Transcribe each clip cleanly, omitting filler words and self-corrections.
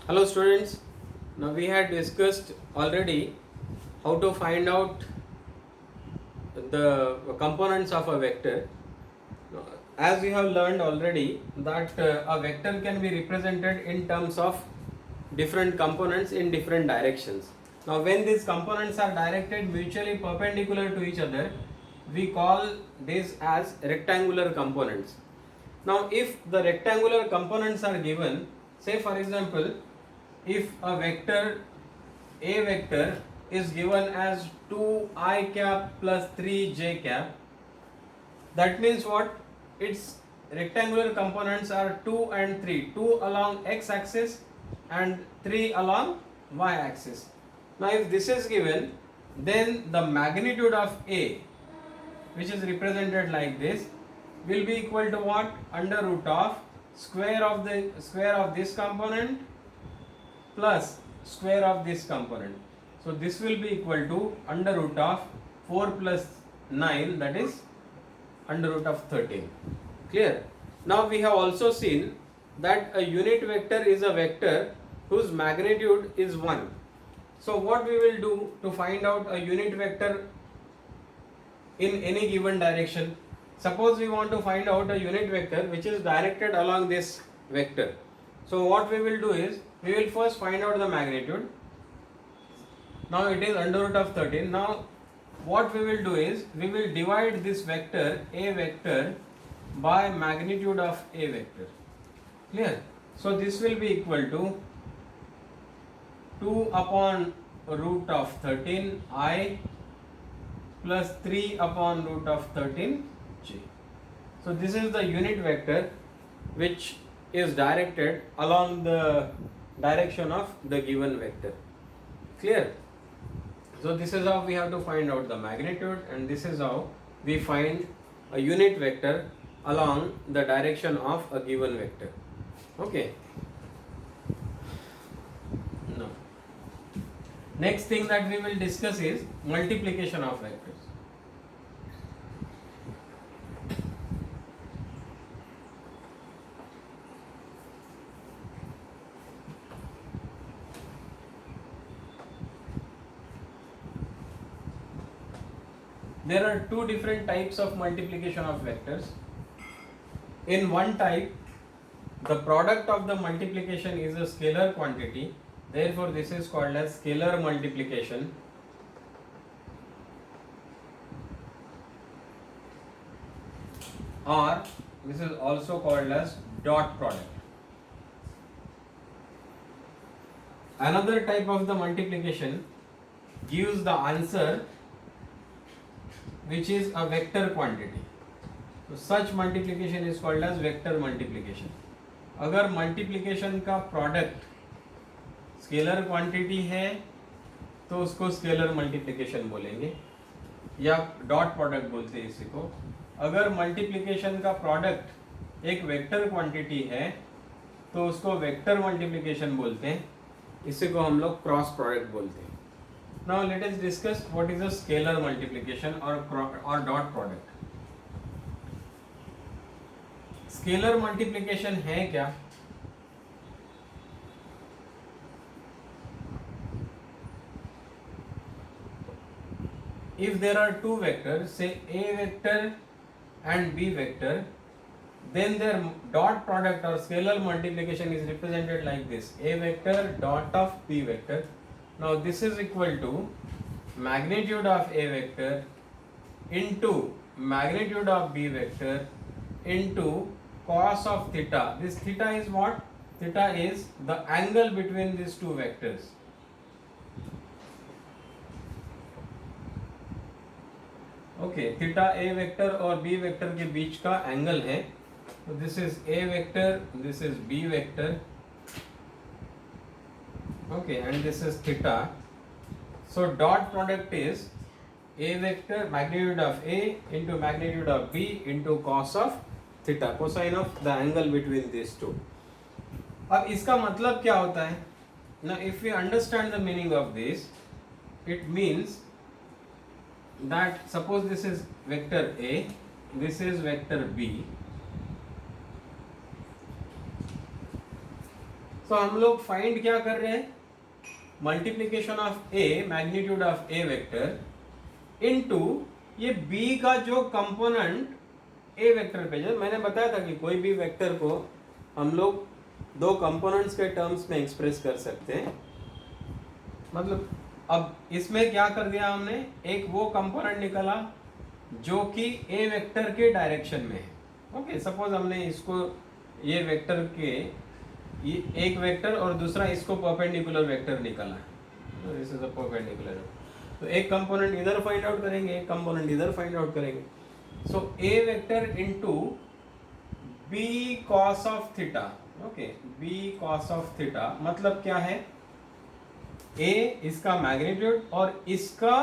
Hello students, now we had discussed already how to find out the components of a vector. As we have learned already that a vector can be represented in terms of different components in different directions. Now when these components are directed mutually perpendicular to each other, we call this as rectangular components. Now if the rectangular components are given, say for example, if a vector is given as 2 cap plus 3 cap, that means what? Its rectangular components are 2 and 3, 2 along x axis and 3 along y axis. Now if this is given, then the magnitude of A, which is represented like this, will be equal to what? Under root of square of this component plus square of this component. So this will be equal to under root of 4 plus 9, that is under root of 13. Clear? Now we have also seen that a unit vector is a vector whose magnitude is 1. So what we will do to find out a unit vector in any given direction? Suppose we want to find out a unit vector which is directed along this vector. So what we will do is, we will first find out the magnitude. Now it is under root of 13. Now what we will do is, we will divide this vector A vector by magnitude of A vector. Clear? So this will be equal to 2 upon root of 13 I plus 3 upon root of 13 j. So this is the unit vector which is directed along the direction of the given vector. Clear? So this is how we have to find out the magnitude, and this is how we find a unit vector along the direction of a given vector. Okay. Now, next thing that we will discuss is multiplication of vectors. There are two different types of multiplication of vectors. In one type, the product of the multiplication is a scalar quantity, therefore this is called as scalar multiplication. Or this is also called as dot product. Another type of the multiplication gives the answer which is a vector quantity. So such multiplication is called as vector multiplication. अगर multiplication का product scalar quantity है तो उसको scalar multiplication बोलेंगे, या dot product बोलते हैं इसी को. अगर मल्टीप्लिकेशन का प्रोडक्ट एक वेक्टर क्वांटिटी है तो उसको वेक्टर मल्टीप्लिकेशन बोलते हैं, इसी को हम लोग क्रॉस प्रोडक्ट बोलते हैं. Now let us discuss what is a scalar multiplication or dot product. Scalar multiplication है क्या? If there are two vectors, say A vector and B vector, then their dot product or scalar multiplication is represented like this: A vector dot of B vector. Now this is equal to magnitude of A vector into magnitude of B vector into cos of theta. This theta is what? Theta is the angle between these two vectors. Okay, theta A vector और B vector के बीच का angle है. तो this is A vector, this is B vector, okay, and this is theta. So dot product is A vector magnitude of A into magnitude of B into cos of theta, cosine of the angle between this two. अब इसका मतलब क्या होता है ना? If we understand the meaning of this, it means that suppose this is vector A, this is vector B. सो हम लोग find क्या कर रहे हैं, multiplication of A, magnitude of A vector into ये बी का जो कंपोनेंट ए वेक्टर पे, जब मैंने बताया था कि कोई भी वेक्टर को हम लोग दो कंपोनेंट्स के टर्म्स में एक्सप्रेस कर सकते हैं। मतलब अब इसमें क्या कर दिया हमने, एक वो कंपोनेंट निकला जो कि ए वेक्टर के डायरेक्शन में है। ओके, सपोज हमने इसको ये वेक्टर के ये एक वेक्टर और दूसरा इसको परपेंडिकुलर वेक्टर निकाला है, दिस इज अ परपेंडिकुलर। तो एक कंपोनेंट इधर फाइंड आउट करेंगे, एक कंपोनेंट इधर फाइंड आउट करेंगे। So A vector into B cos of theta. Okay, B cos of theta मतलब क्या है, ए इसका मैग्नीट्यूड और इसका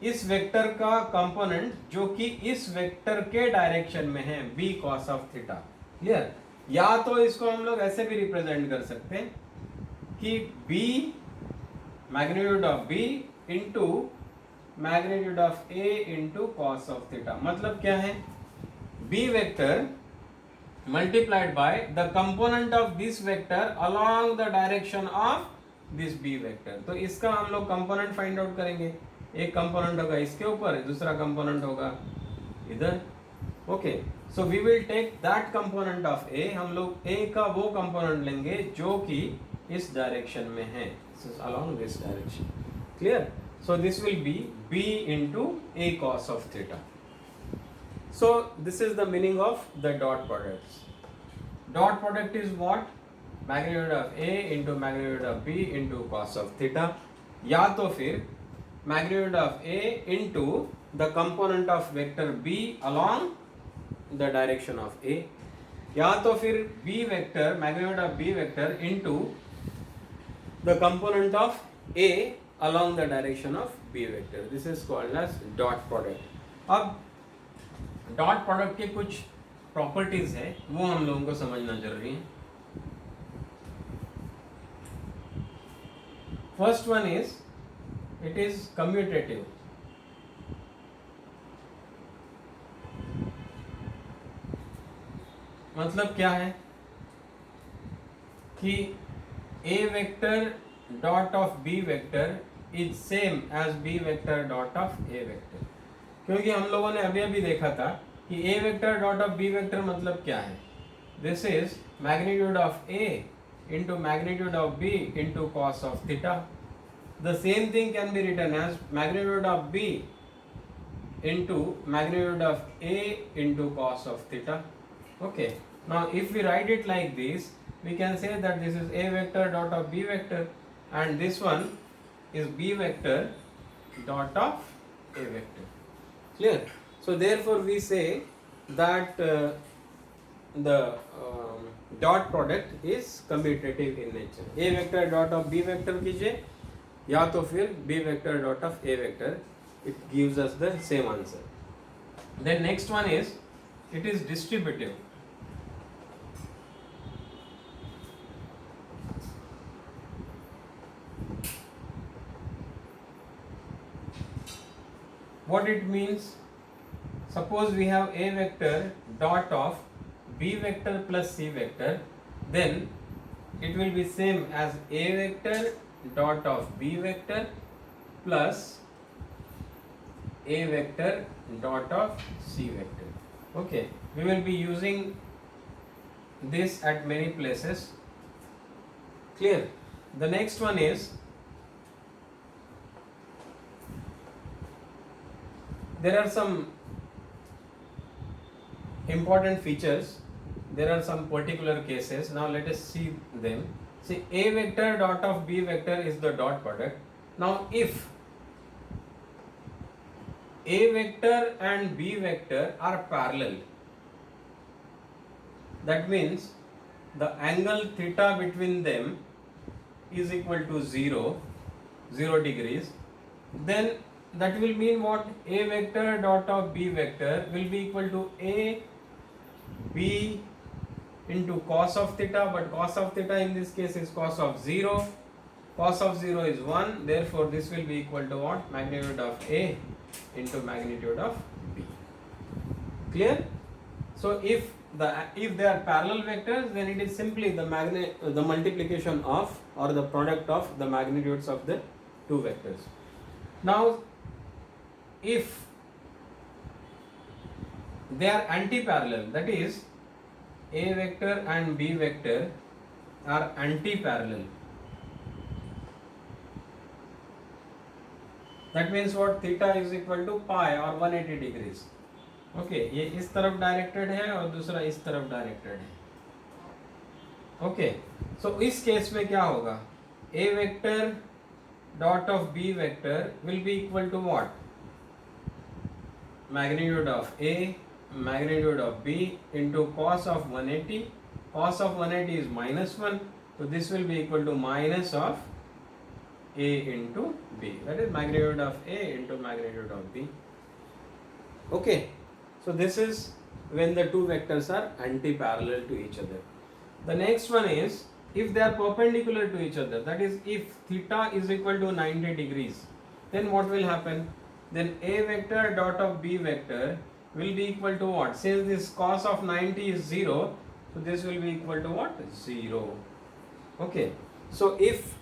इस वेक्टर का कंपोनेंट जो कि इस वेक्टर के डायरेक्शन में है, B cos of theta. Clear? या तो इसको हम लोग ऐसे भी रिप्रेजेंट कर सकते हैं कि B magnitude of B into magnitude of A into cos of theta. मतलब क्या है, B vector multiplied by the component of this vector along the direction of this b vector। तो इसका हम लोग कंपोनेंट फाइंड आउट करेंगे, एक component होगा इसके ऊपर, दूसरा कंपोनेंट होगा इधर। Okay, so we will take that component of A, हम लोग ए का वो कंपोनेंट लेंगे जो कि इस डायरेक्शन में है, along this direction। Clear? So this will be b into a cos of theta। So this is the meaning of the dot products। Dot product is what? Magnitude of A into magnitude of B into cos of theta। या तो फिर magnitude of A into the component of vector B along the direction of A। या तो फिर B vector, magnitude of B vector into the component of A along the direction of B vector। This is called as dot product। अब dot product के कुछ properties है, वो हम लोगों को समझना जरूरी है। First one is it is commutative. मतलब क्या है कि A vector dot of B vector is same as B vector dot of A vector. क्योंकि हम लोगों ने अभी अभी देखा था कि A vector dot of B vector मतलब क्या है, this is magnitude of A into magnitude of B into cos of theta. The same thing can be written as magnitude of B into magnitude of A into cos of theta. Okay, now if we write it like this, we can say that this is a vector dot of b vector and this one is b vector dot of a vector। Clear? So therefore we say that the dot product is commutative in nature। a vector dot of b vector कीजिए या तो फिर b vector dot of a vector, it gives us the same answer। Then next one is it is distributive। What it means, suppose we have a vector dot of b vector plus c vector, then it will be same as a vector dot of b vector plus a vector dot of c vector। Okay, we will be using this at many places। Clear? The next one is there are some important features, there are some particular cases। Now let us see them। See, a vector dot of b vector is the dot product। Now if a vector and b vector are parallel, that means the angle theta between them is equal to 0 degrees, then that will mean what? A vector dot of b vector will be equal to a b into cos of theta, but cos of theta in this case is cos of 0, cos of 0 is 1, therefore this will be equal to what? Magnitude of a into magnitude of b। Clear? So if if they are parallel vectors, then it is simply the multiplication of or the product of the magnitudes of the two vectors. Now, if they are anti-parallel, that is A vector and B vector are anti-parallel. That means what? Theta is equal to pi or 180 degrees. Okay ये इस तरफ directed है और दूसरा इस तरफ directed है. Okay so इस केस में क्या होगा? A vector dot of B vector will be equal to what? Magnitude of A magnitude of b into cos of 180. Cos of 180 is -1, so this will be equal to minus of a into b. That is magnitude of a into magnitude of b. Okay, so this is when the two vectors are anti-parallel to each other. The next one is if they are perpendicular to each other. That is, if theta is equal to 90 degrees, then what will happen? Then a vector dot of b vector will be equal to what? Since this cos of 90 is 0, so this will be equal to what? 0. Okay, so if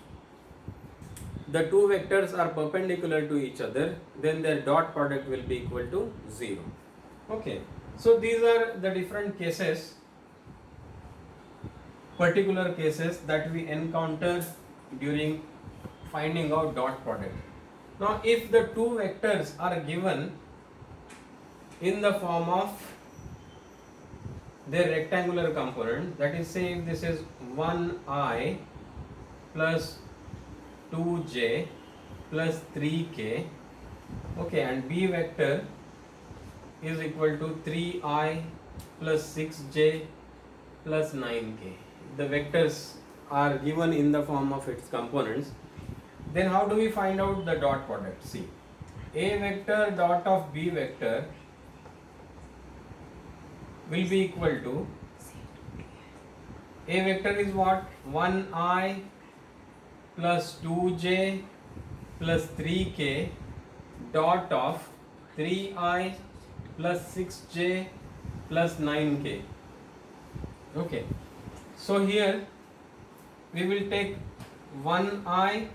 the two vectors are perpendicular to each other, then their dot product will be equal to 0. Okay, so these are the different cases, particular cases that we encounter during finding out dot product. Now, if the two vectors are given in the form of their rectangular component, that is, say if this is 1i plus 2j plus 3k, okay, and b vector is equal to 3i plus 6j plus 9k. The vectors are given in the form of its components. Then how do we find out the dot product? See, a vector dot of b vector will be equal to, a vector is what? 1i plus 2j plus 3k dot of 3i plus 6j plus 9k. Okay, so here we will take 1i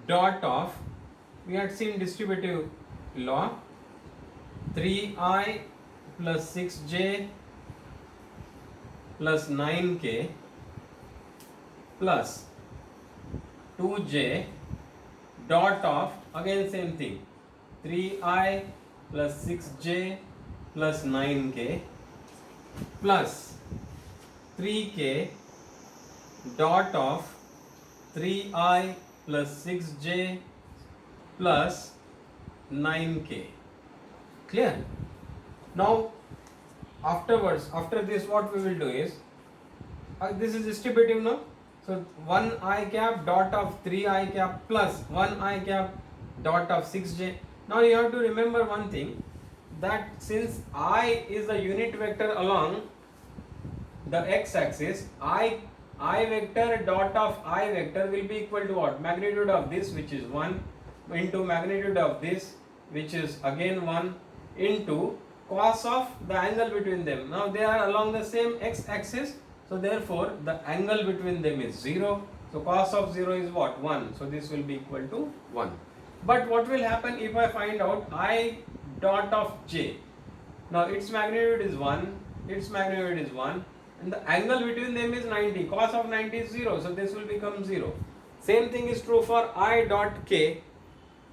dot of, we had seen distributive law, 3i plus 6j plus 9k plus 2j dot of, again same thing, 3i plus 6j plus 9k plus 3k dot of 3i plus 6j plus 9k. Clear? Now afterwards, after this, what we will do is, this is distributive now, so 1i cap dot of 3i cap plus 1i cap dot of 6j. Now you have to remember one thing, that since I is a unit vector along the x-axis, I vector dot of I vector will be equal to what? Magnitude of this, which is 1, into magnitude of this, which is again 1, into cos of the angle between them. Now they are along the same x-axis, so therefore the angle between them is 0. So cos of 0 is what? 1. So this will be equal to 1. But what will happen if I find out I dot of j? Now its magnitude is 1, its magnitude is 1, and the angle between them is 90. Cos of 90 is 0, so this will become 0. Same thing is true for I dot k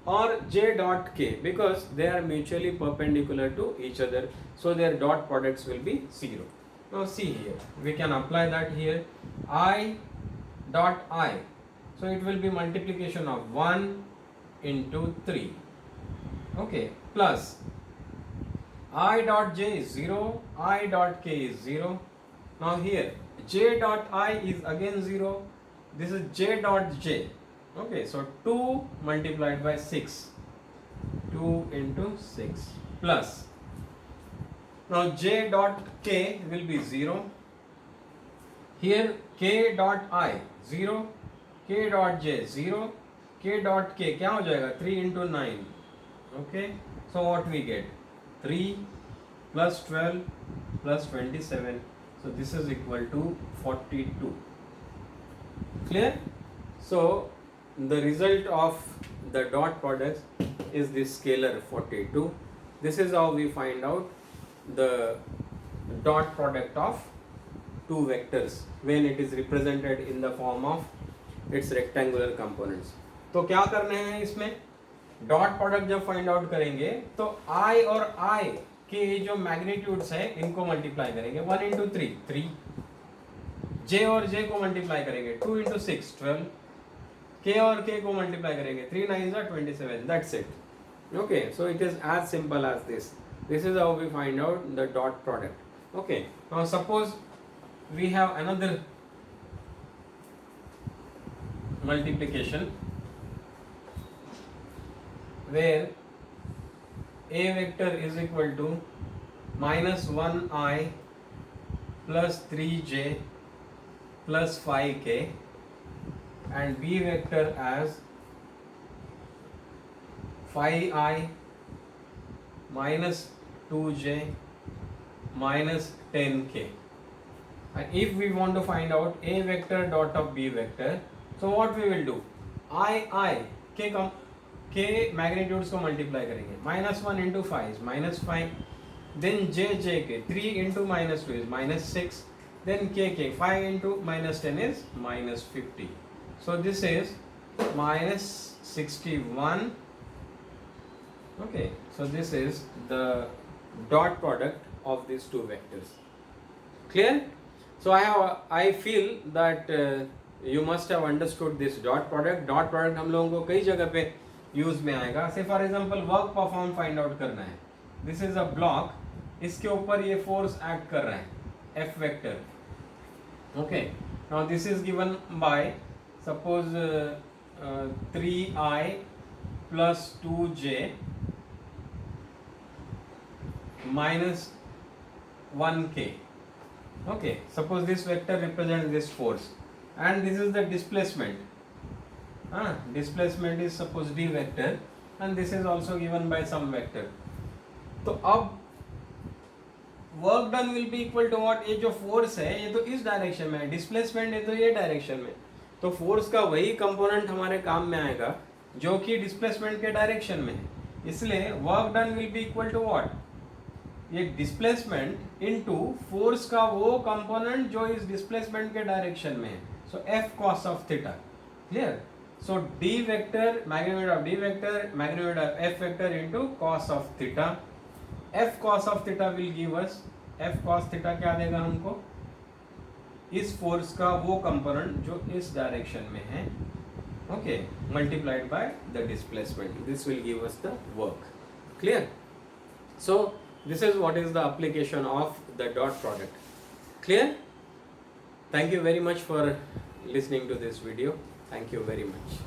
or j dot k, because they are mutually perpendicular to each other, so their dot products will be 0. Now see here, we can apply that here. I dot I, so it will be multiplication of 1 into 3, okay, plus I dot j is 0, I dot k is 0. Now here j dot I is again 0, this is j dot j. Okay, so 2 multiplied by 6, 2 into 6, plus, now j dot k will be 0, here k dot I 0, k dot j 0, k dot k क्या हो जाएगा? 3 into 9, okay, so what we get? 3 plus 12 plus 27 So this is equal to 42. Clear? So the result of the dot product is this scalar 42. This is how we find out the dot product of two vectors when it is represented in the form of its rectangular components. तो क्या करने हैं इसमें, dot product जब find out करेंगे तो i और i के जो मैग्नीट्यूड्स है इनको मल्टीप्लाई करेंगे 1 इंटू 3 j और j को मल्टीप्लाई करेंगे 2 इंटू 6 12, k और k को मल्टीप्लाई करेंगे 3 9 27. That's it. Okay, so it is as simple as this. This is how we find out the dot product. Okay, now suppose we have another multiplication where a vector is equal to minus 1i plus 3j plus 5k and b vector as 5i minus 2j minus 10k. And if we want to find out a vector dot of b vector, so what we will do, k magnitudes को multiply करेंगे, minus 1 into 5 is minus 5, then j k 3 into minus 2 is minus 6, then k 5 into minus 10 is minus 50. So this is minus 61. Okay, so this is the dot product of these two vectors. Clear? So I feel that you must have understood this dot product. Dot product हम लोगों को कई जगह पे use में आएगा. से for example work perform find out करना है. दिस इज अ ब्लॉक, इसके ऊपर ये फोर्स एक्ट कर रहा है F vector. Okay, now this is given by suppose 3i plus 2j minus 1k. Okay, suppose this vector represents this force and this is the displacement. Displacement is suppose d vector and this is also given by some vector. तो अब work done will be equal to what, ये जो force है ये तो इस direction में है, डिस्प्लेसमेंट है तो ये डायरेक्शन में, तो फोर्स का वही कंपोनेंट हमारे काम में आएगा जो कि डिस्प्लेसमेंट के डायरेक्शन में है. इसलिए work done will be equal to what, ये डिस्प्लेसमेंट इनटू फोर्स का वो कंपोनेंट जो इस डिस्प्लेसमेंट के डायरेक्शन में है. So F cos of theta. Clear? So the vector magnitude of the vector magnitude of F vector into cos of theta. F cos of theta will give us, F cos theta क्या देगा हमको, इस force का वो component जो इस direction में है. Okay, multiplied by the displacement. This will give us the work. Clear? So this is what is the application of the dot product. Clear? Thank you very much for listening to this video. Thank you very much.